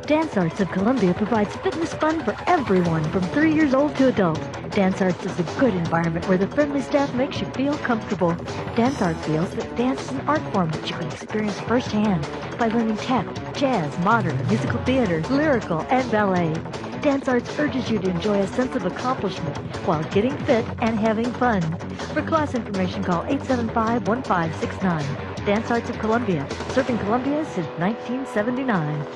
Dancearts of Columbia provides fitness fun for everyone from 3 years old to adults. Dancearts is a good environment where the friendly staff makes you feel comfortable. Dancearts feels that dance is an art form that you can experience firsthand by learning tap, jazz, modern, musical theater, lyrical, and ballet. Dancearts urges you to enjoy a sense of accomplishment while getting fit and having fun. For class information, call 875-1569. Dancearts of Columbia, serving Columbia since 1979.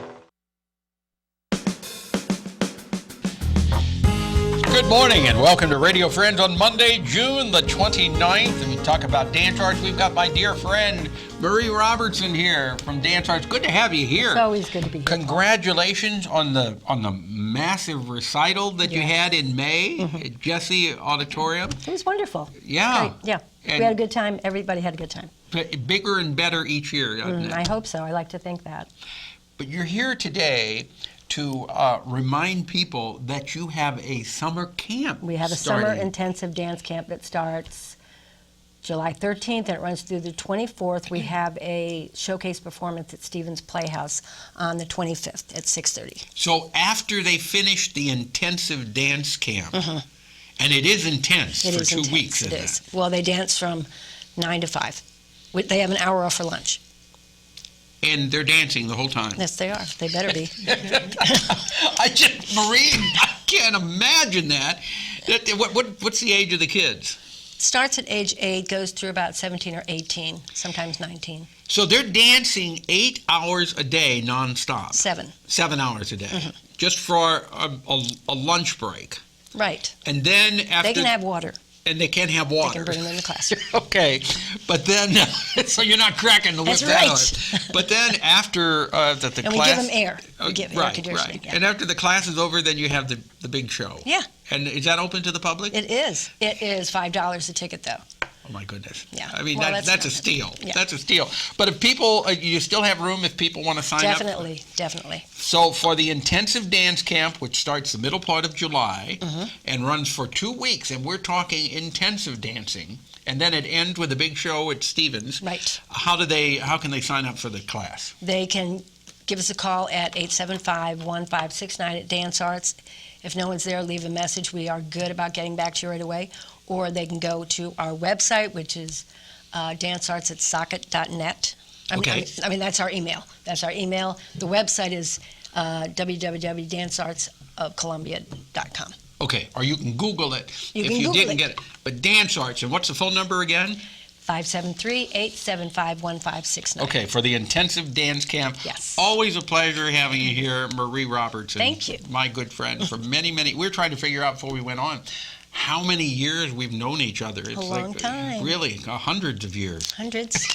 Good morning and welcome to Radio Friends on Monday, June the 29th. And we talk about Dancearts. We've got my dear friend Marie Robertson here from Dancearts. Good to have you here. It's always good to be here. Congratulations on the massive recital that you had in May at Jesse Auditorium. It was wonderful. Yeah. Great. Yeah. And we had a good time. Everybody had a good time. Bigger and better each year, doesn't it? I hope so. I like to think that. But you're here today to remind people that you have a summer camp. We have a summer intensive dance camp that starts July 13th and it runs through the 24th. We have a showcase performance at Stevens Playhouse on the 25th at 6:30. So after they finish the intensive dance camp, and it is intense for 2 weeks. It is. Well, they dance from 9 to 5. They have an hour off for lunch. And they're dancing the whole time. Yes, they are. They better be. Marie, I can't imagine that. What's the age of the kids? Starts at age 8, goes through about 17 or 18, sometimes 19. So they're dancing 8 hours a day nonstop. 7. 7 hours a day, just for a lunch break. Right. And then after... They can have water. And they can't have water. They can bring them in the classroom. Okay, but then, so you're not cracking the whip. That's right. But then after the and class... we give them air. We give air conditioning. Right. Yeah. And after the class is over, then you have the big show. Yeah. And is that open to the public? It is. It is $5 a ticket, though. Oh, my goodness. Yeah. I mean, Well, that's a steal. Yeah. That's a steal. But if people, you still have room if people want to sign up? Definitely. So for the intensive dance camp, which starts the middle part of July and runs for 2 weeks, and we're talking intensive dancing, and then it ends with a big show at Stevens. Right. How can they sign up for the class? They can give us a call at 875-1569 at Dancearts. If no one's there, leave a message. We are good about getting back to you right away. Or they can go to our website, which is dancearts@socket.net. I mean, that's our email. That's our email. The website is www.danceartsofcolumbia.com. Okay, or you can Google it if you Google didn't get it. But Dancearts, and what's the phone number again? 573-875-1569. Okay, for the intensive dance camp. Yes. Always a pleasure having you here, Marie Robertson. Thank you. My good friend for many, we're trying to figure out before we went on how many years we've known each other. It's a long time. Really, hundreds of years. Hundreds,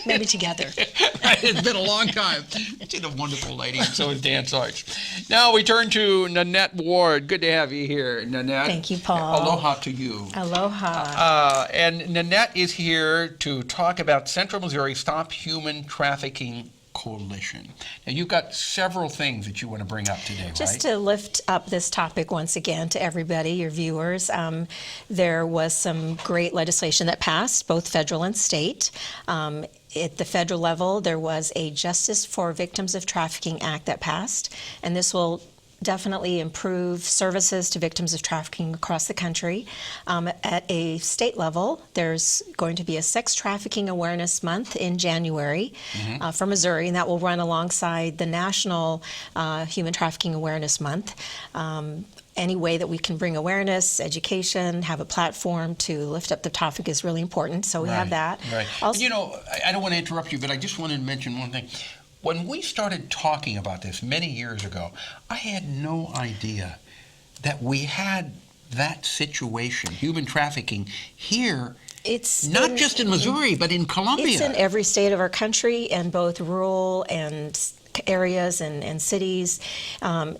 maybe together. It's been a long time. She's a wonderful lady, and so is Dancearts. Now we turn to NANETTE Ward. Good to have you here, NANETTE. Thank you, Paul. Aloha to you. Aloha. And NANETTE is here to talk about Central Missouri Stop Human Trafficking Coalition. Now, you've got several things that you want to bring up today, right? Just to lift up this topic once again to everybody, your viewers, there was some great legislation that passed, both federal and state. At the federal level, there was a Justice for Victims of Trafficking Act that passed, and this will definitely improve services to victims of trafficking across the country. At a state level, there's going to be a Sex Trafficking Awareness Month in January for Missouri, and that will run alongside the National Human Trafficking Awareness Month. Any way that we can bring awareness, education, have a platform to lift up the topic is really important, so we have that. Right. Also, You know, I don't want to interrupt you, but I just wanted to mention one thing. When we started talking about this many years ago, I had no idea that we had that situation, human trafficking, here. it's Not just in Missouri, but in Columbia. It's in every state of our country, in both rural and areas and cities.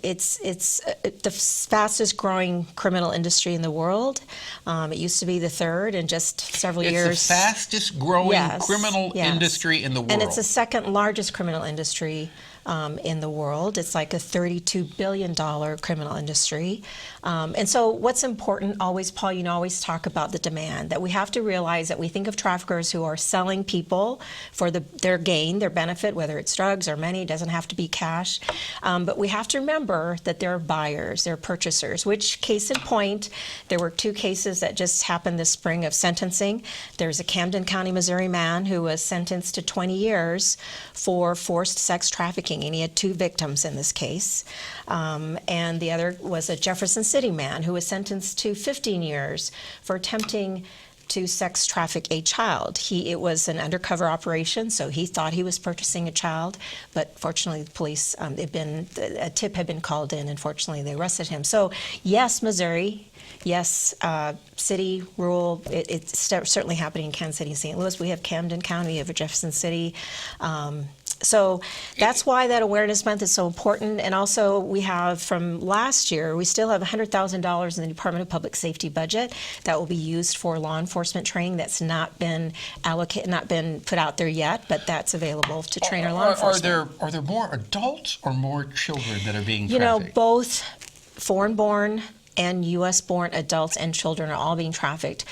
It's the fastest growing criminal industry in the world. It used to be the third in just several years. It's the fastest growing criminal yes. industry in the world. And it's the second largest criminal industry in the world. It's like a $32 billion criminal industry. And so what's important, always, Paul, you know, always talk about the demand, that we have to realize that we think of traffickers who are selling people for their gain, their benefit, whether it's drugs or money, it doesn't have to be cash. But we have to remember that there are buyers, there are purchasers, which, case in point, there were 2 cases that just happened this spring of sentencing. There's a Camden County, Missouri man who was sentenced to 20 years for forced sex trafficking, and he had 2 victims in this case. And the other was a Jefferson City man who was sentenced to 15 years for attempting to sex traffic a child. It was an undercover operation, so he thought he was purchasing a child, but fortunately the police, a tip had been called in, and fortunately they arrested him. So yes, Missouri, yes, city, rural, it's certainly happening in Kansas City and St. Louis. We have Camden County, we have Jefferson City. So that's why that Awareness Month is so important. And also we have, from last year, we still have $100,000 in the Department of Public Safety budget that will be used for law enforcement training. That's not been allocated, not been put out there yet, but that's available to train our law enforcement. Are there more adults or more children that are being trafficked? You know, both foreign-born and U.S.-born adults and children are all being trafficked.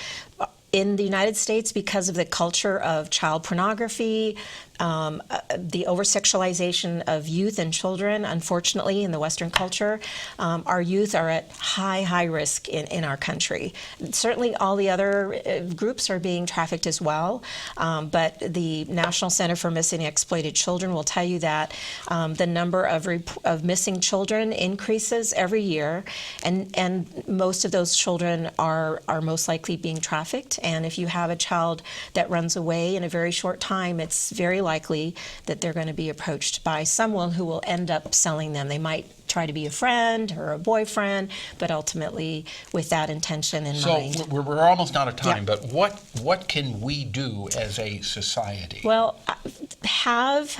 In the United States, because of the culture of child pornography, the over-sexualization of youth and children, unfortunately, in the Western culture, our youth are at high risk in our country. Certainly all the other groups are being trafficked as well, but the National Center for Missing and Exploited Children will tell you that the number of missing children increases every year, and most of those children are most likely being trafficked. And if you have a child that runs away in a very short time, it's very likely that they're going to be approached by someone who will end up selling them. They might try to be a friend or a boyfriend, but ultimately with that intention in mind. So we're almost out of time, Yeah. but what can we do as a society? Well, have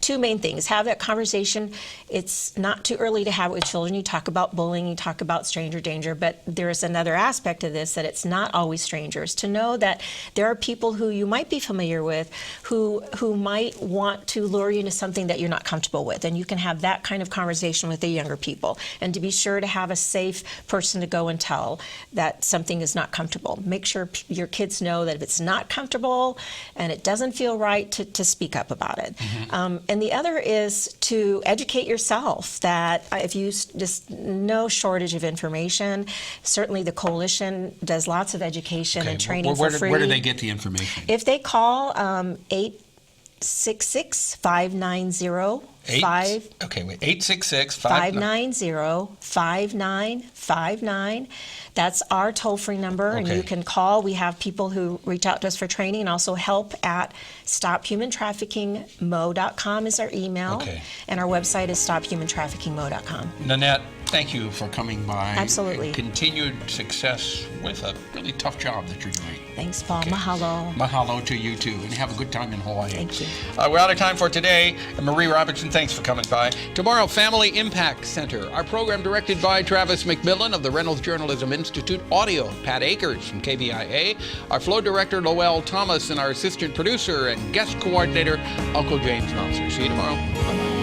2 main things. Have that conversation. It's not too early to have it with children. You talk about bullying, you talk about stranger danger, but there's another aspect of this, that it's not always strangers. To know that there are people who you might be familiar with who might want to lure you into something that you're not comfortable with, and you can have that kind of conversation with the younger people. And to be sure to have a safe person to go and tell that something is not comfortable. Make sure your kids know that if it's not comfortable and it doesn't feel right, to speak up about it. And the other is to educate yourself, that if you just no shortage of information. Certainly the coalition does lots of education and training for free. Where do they get the information? If they call 866-590-590-5959. 590-5959. That's our toll-free number, and you can call. We have people who reach out to us for training, and also help at StopHumanTraffickingMo.com is our email, and our website is StopHumanTraffickingMo.com. Nanette, thank you for coming by. Absolutely. And continued success with a really tough job that you're doing. Thanks, Paul. Mahalo. Mahalo to you too, and have a good time in Hawaii. Thank you. We're out of time for today. Marie Robertson, thanks for coming by. Tomorrow, Family Impact Center. Our program directed by Travis McMillen of the Reynolds Journalism Institute. Audio, Pat Akers from KBIA. Our flow director, Lowell Thomas, and our assistant producer and guest coordinator, Uncle James Mouser. See you tomorrow. Bye-bye.